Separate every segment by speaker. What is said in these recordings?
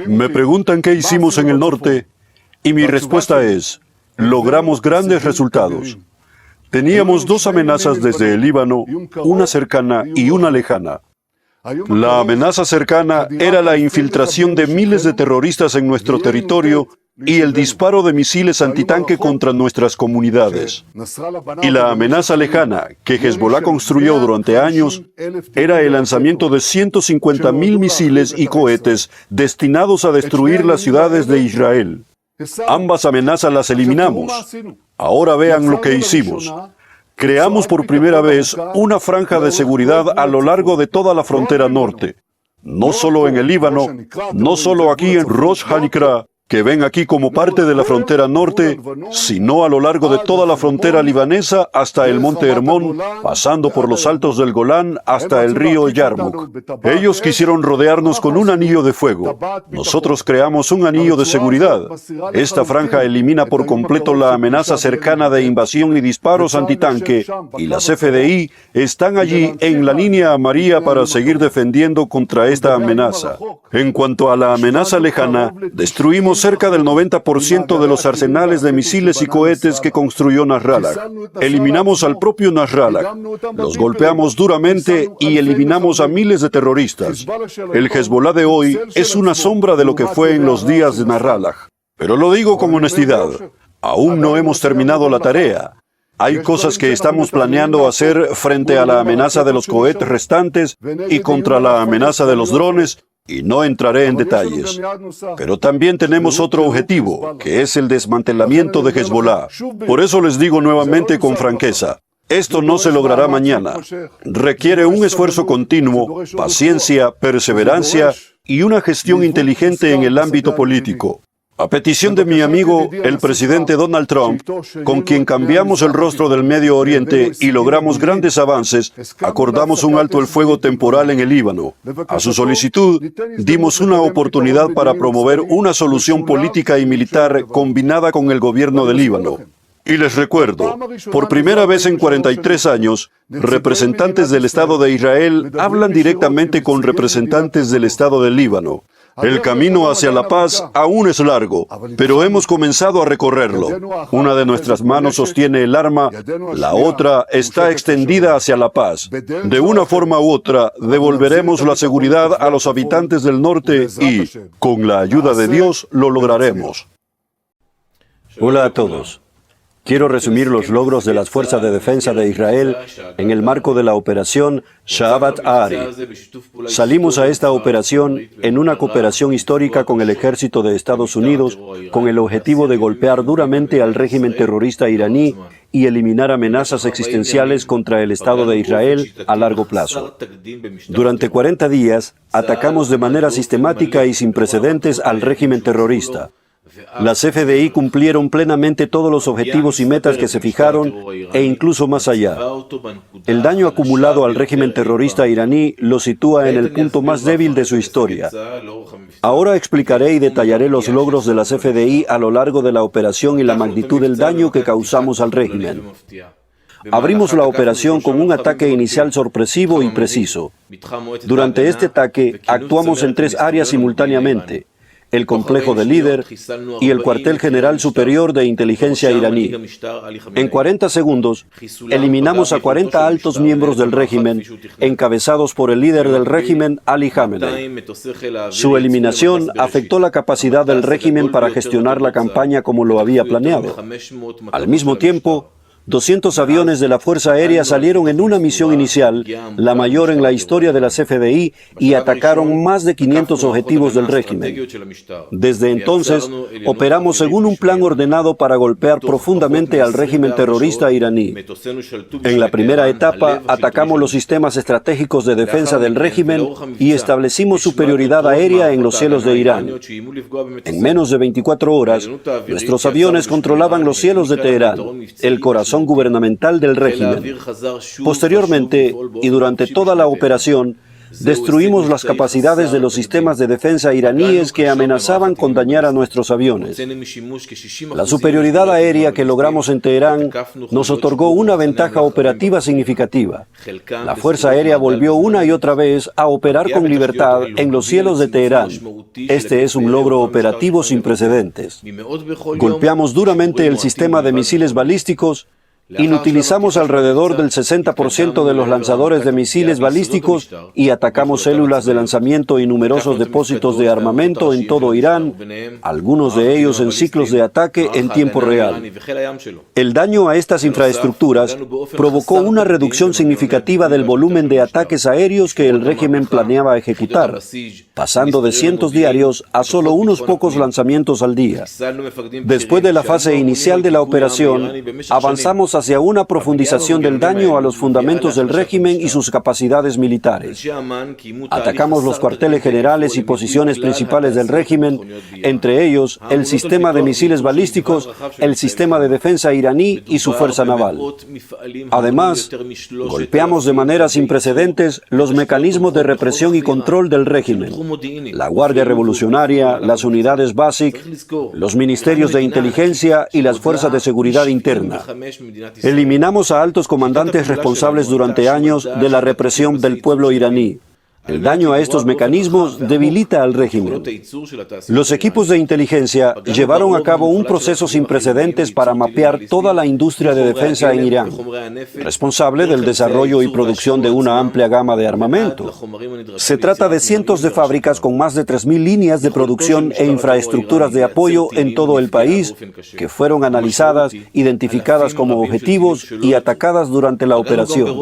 Speaker 1: Me preguntan qué hicimos en el norte y mi respuesta es, logramos grandes resultados. Teníamos dos amenazas desde el Líbano, una cercana y una lejana. La amenaza cercana era la infiltración de miles de terroristas en nuestro territorio y el disparo de misiles antitanque contra nuestras comunidades. Y la amenaza lejana, que Hezbollah construyó durante años, era el lanzamiento de 150.000 misiles y cohetes destinados a destruir las ciudades de Israel. Ambas amenazas las eliminamos. Ahora vean lo que hicimos. Creamos por primera vez una franja de seguridad a lo largo de toda la frontera norte. No solo en el Líbano, no solo aquí en Rosh Hanikra, que ven aquí como parte de la frontera norte, sino a lo largo de toda la frontera libanesa hasta el monte Hermón, pasando por los altos del Golán hasta el río Yarmuk. Ellos quisieron rodearnos con un anillo de fuego. Nosotros creamos un anillo de seguridad. Esta franja elimina por completo la amenaza cercana de invasión y disparos antitanque, y las FDI están allí en la línea amarilla para seguir defendiendo contra esta amenaza. En cuanto a la amenaza lejana, destruimos cerca del 90% de los arsenales de misiles y cohetes que construyó Nasrallah. Eliminamos al propio Nasrallah. Los golpeamos duramente y eliminamos a miles de terroristas. El Hezbollah de hoy es una sombra de lo que fue en los días de Nasrallah. Pero lo digo con honestidad. Aún no hemos terminado la tarea. Hay cosas que estamos planeando hacer frente a la amenaza de los cohetes restantes y contra la amenaza de los drones, y no entraré en detalles. Pero también tenemos otro objetivo, que es el desmantelamiento de Hezbollah. Por eso les digo nuevamente con franqueza, esto no se logrará mañana. Requiere un esfuerzo continuo, paciencia, perseverancia y una gestión inteligente en el ámbito político. A petición de mi amigo, el presidente Donald Trump, con quien cambiamos el rostro del Medio Oriente y logramos grandes avances, acordamos un alto el fuego temporal en el Líbano. A su solicitud, dimos una oportunidad para promover una solución política y militar combinada con el gobierno del Líbano. Y les recuerdo, por primera vez en 43 años, representantes del Estado de Israel hablan directamente con representantes del Estado del Líbano. El camino hacia la paz aún es largo, pero hemos comenzado a recorrerlo. Una de nuestras manos sostiene el arma, la otra está extendida hacia la paz. De una forma u otra, devolveremos la seguridad a los habitantes del norte y, con la ayuda de Dios, lo lograremos.
Speaker 2: Hola a todos. Quiero resumir los logros de las Fuerzas de Defensa de Israel en el marco de la operación Sha'abat Ha'ari. Salimos a esta operación en una cooperación histórica con el ejército de Estados Unidos con el objetivo de golpear duramente al régimen terrorista iraní y eliminar amenazas existenciales contra el Estado de Israel a largo plazo. Durante 40 días, atacamos de manera sistemática y sin precedentes al régimen terrorista. Las FDI cumplieron plenamente todos los objetivos y metas que se fijaron e incluso más allá. El daño acumulado al régimen terrorista iraní lo sitúa en el punto más débil de su historia. Ahora explicaré y detallaré los logros de las FDI a lo largo de la operación y la magnitud del daño que causamos al régimen. Abrimos la operación con un ataque inicial sorpresivo y preciso. Durante este ataque actuamos en 3 áreas simultáneamente: el complejo de Líder y el cuartel general superior de inteligencia iraní. En 40 segundos, eliminamos a 40 altos miembros del régimen, encabezados por el líder del régimen, Ali Khamenei. Su eliminación afectó la capacidad del régimen para gestionar la campaña como lo había planeado. Al mismo tiempo, 200 aviones de la Fuerza Aérea salieron en una misión inicial, la mayor en la historia de las FDI, y atacaron más de 500 objetivos del régimen. Desde entonces, operamos según un plan ordenado para golpear profundamente al régimen terrorista iraní. En la primera etapa, atacamos los sistemas estratégicos de defensa del régimen y establecimos superioridad aérea en los cielos de Irán. En menos de 24 horas, nuestros aviones controlaban los cielos de Teherán, el corazón gubernamental del régimen. Posteriormente, y durante toda la operación, Destruimos las capacidades de los sistemas de defensa iraníes que amenazaban con dañar a nuestros aviones. La superioridad aérea que logramos en Teherán nos otorgó una ventaja operativa significativa. La Fuerza Aérea volvió una y otra vez a operar con libertad en los cielos de Teherán. Este es un logro operativo sin precedentes. Golpeamos duramente el sistema de misiles balísticos. Inutilizamos alrededor del 60% de los lanzadores de misiles balísticos y atacamos células de lanzamiento y numerosos depósitos de armamento en todo Irán, algunos de ellos en ciclos de ataque en tiempo real. El daño a estas infraestructuras provocó una reducción significativa del volumen de ataques aéreos que el régimen planeaba ejecutar, pasando de cientos diarios a solo unos pocos lanzamientos al día. Después de la fase inicial de la operación, avanzamos hacia una profundización del daño a los fundamentos del régimen y sus capacidades militares. Atacamos los cuarteles generales y posiciones principales del régimen, entre ellos el sistema de misiles balísticos, el sistema de defensa iraní y su fuerza naval. Además, golpeamos de manera sin precedentes los mecanismos de represión y control del régimen, la Guardia Revolucionaria, las unidades BASIC, los ministerios de inteligencia y las fuerzas de seguridad interna. Eliminamos a altos comandantes responsables durante años de la represión del pueblo iraní. El daño a estos mecanismos debilita al régimen. Los equipos de inteligencia llevaron a cabo un proceso sin precedentes para mapear toda la industria de defensa en Irán, responsable del desarrollo y producción de una amplia gama de armamento. Se trata de cientos de fábricas con más de 3.000 líneas de producción e infraestructuras de apoyo en todo el país, que fueron analizadas, identificadas como objetivos y atacadas durante la operación.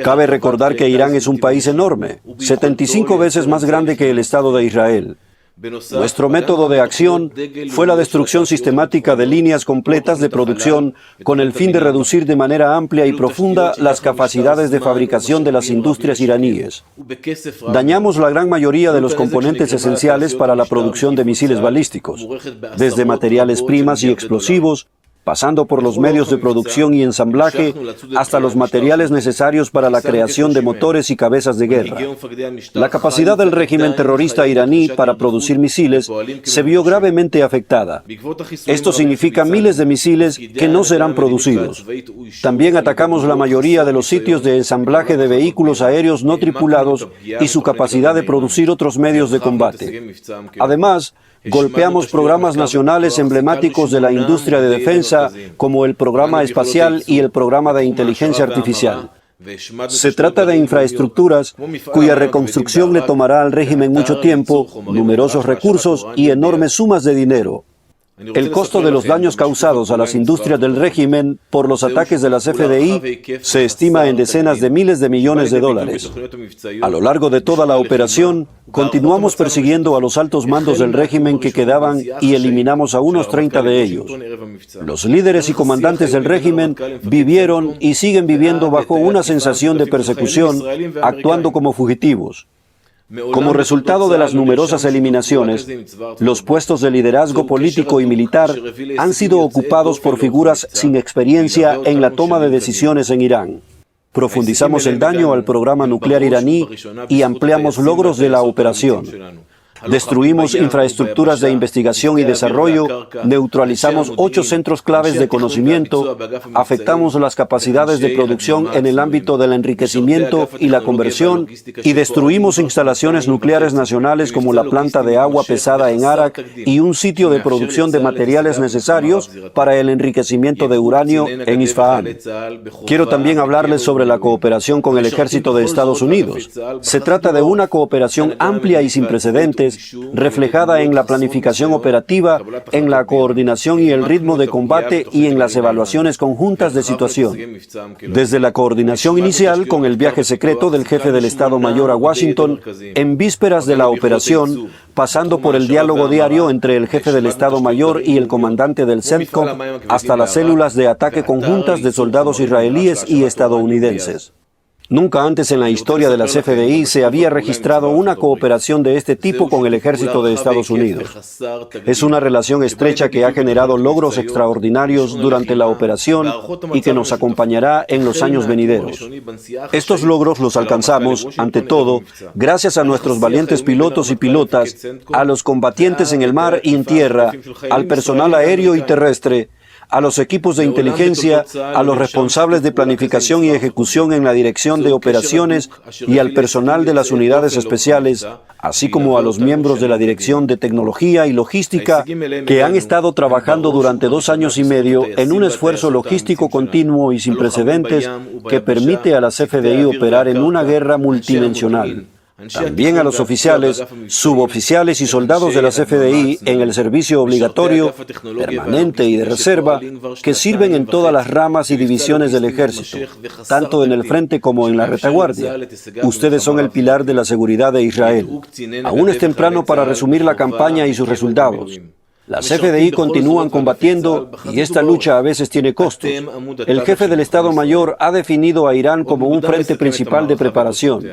Speaker 2: Cabe recordar que Irán es un país enorme, 75 veces más grande que el Estado de Israel. Nuestro método de acción fue la destrucción sistemática de líneas completas de producción con el fin de reducir de manera amplia y profunda las capacidades de fabricación de las industrias iraníes. Dañamos la gran mayoría de los componentes esenciales para la producción de misiles balísticos, desde materiales primas y explosivos, pasando por los medios de producción y ensamblaje, hasta los materiales necesarios para la creación de motores y cabezas de guerra. La capacidad del régimen terrorista iraní para producir misiles se vio gravemente afectada. Esto significa miles de misiles que no serán producidos. También atacamos la mayoría de los sitios de ensamblaje de vehículos aéreos no tripulados y su capacidad de producir otros medios de combate. Además, golpeamos programas nacionales emblemáticos de la industria de defensa, como el programa espacial y el programa de inteligencia artificial. Se trata de infraestructuras cuya reconstrucción le tomará al régimen mucho tiempo, numerosos recursos y enormes sumas de dinero. El costo de los daños causados a las industrias del régimen por los ataques de las FDI se estima en decenas de miles de millones de dólares. A lo largo de toda la operación, continuamos persiguiendo a los altos mandos del régimen que quedaban y eliminamos a unos 30 de ellos. Los líderes y comandantes del régimen vivieron y siguen viviendo bajo una sensación de persecución, actuando como fugitivos. Como resultado de las numerosas eliminaciones, los puestos de liderazgo político y militar han sido ocupados por figuras sin experiencia en la toma de decisiones en Irán. Profundizamos el daño al programa nuclear iraní y ampliamos logros de la operación. Destruimos infraestructuras de investigación y desarrollo, neutralizamos 8 centros claves de conocimiento, afectamos las capacidades de producción en el ámbito del enriquecimiento y la conversión, y destruimos instalaciones nucleares nacionales como la planta de agua pesada en Arak y un sitio de producción de materiales necesarios para el enriquecimiento de uranio en Isfahán. Quiero también hablarles sobre la cooperación con el ejército de Estados Unidos. Se trata de una cooperación amplia y sin precedentes, reflejada en la planificación operativa, en la coordinación y el ritmo de combate y en las evaluaciones conjuntas de situación. Desde la coordinación inicial con el viaje secreto del jefe del Estado Mayor a Washington, en vísperas de la operación, pasando por el diálogo diario entre el jefe del Estado Mayor y el comandante del CENTCOM, hasta las células de ataque conjuntas de soldados israelíes y estadounidenses. Nunca antes en la historia de la CFDI se había registrado una cooperación de este tipo con el ejército de Estados Unidos. Es una relación estrecha que ha generado logros extraordinarios durante la operación y que nos acompañará en los años venideros. Estos logros los alcanzamos, ante todo, gracias a nuestros valientes pilotos y pilotas, a los combatientes en el mar y en tierra, al personal aéreo y terrestre, a los equipos de inteligencia, a los responsables de planificación y ejecución en la dirección de operaciones y al personal de las unidades especiales, así como a los miembros de la dirección de tecnología y logística que han estado trabajando durante 2 años y medio en un esfuerzo logístico continuo y sin precedentes que permite a la CFDI operar en una guerra multidimensional. También a los oficiales, suboficiales y soldados de la CFDI en el servicio obligatorio, permanente y de reserva, que sirven en todas las ramas y divisiones del ejército, tanto en el frente como en la retaguardia. Ustedes son el pilar de la seguridad de Israel. Aún es temprano para resumir la campaña y sus resultados. Las CFDI continúan combatiendo y esta lucha a veces tiene costos. El jefe del Estado Mayor ha definido a Irán como un frente principal de preparación.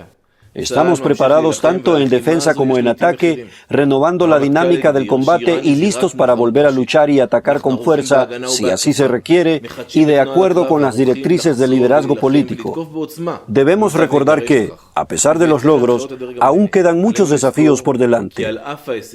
Speaker 2: Estamos preparados tanto en defensa como en ataque, renovando la dinámica del combate y listos para volver a luchar y atacar con fuerza, si así se requiere, y de acuerdo con las directrices del liderazgo político. Debemos recordar que, a pesar de los logros, aún quedan muchos desafíos por delante.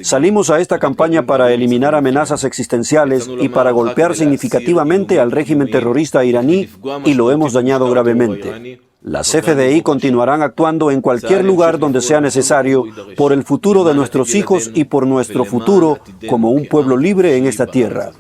Speaker 2: Salimos a esta campaña para eliminar amenazas existenciales y para golpear significativamente al régimen terrorista iraní, y lo hemos dañado gravemente. Las CFDI continuarán actuando en cualquier lugar donde sea necesario por el futuro de nuestros hijos y por nuestro futuro como un pueblo libre en esta tierra.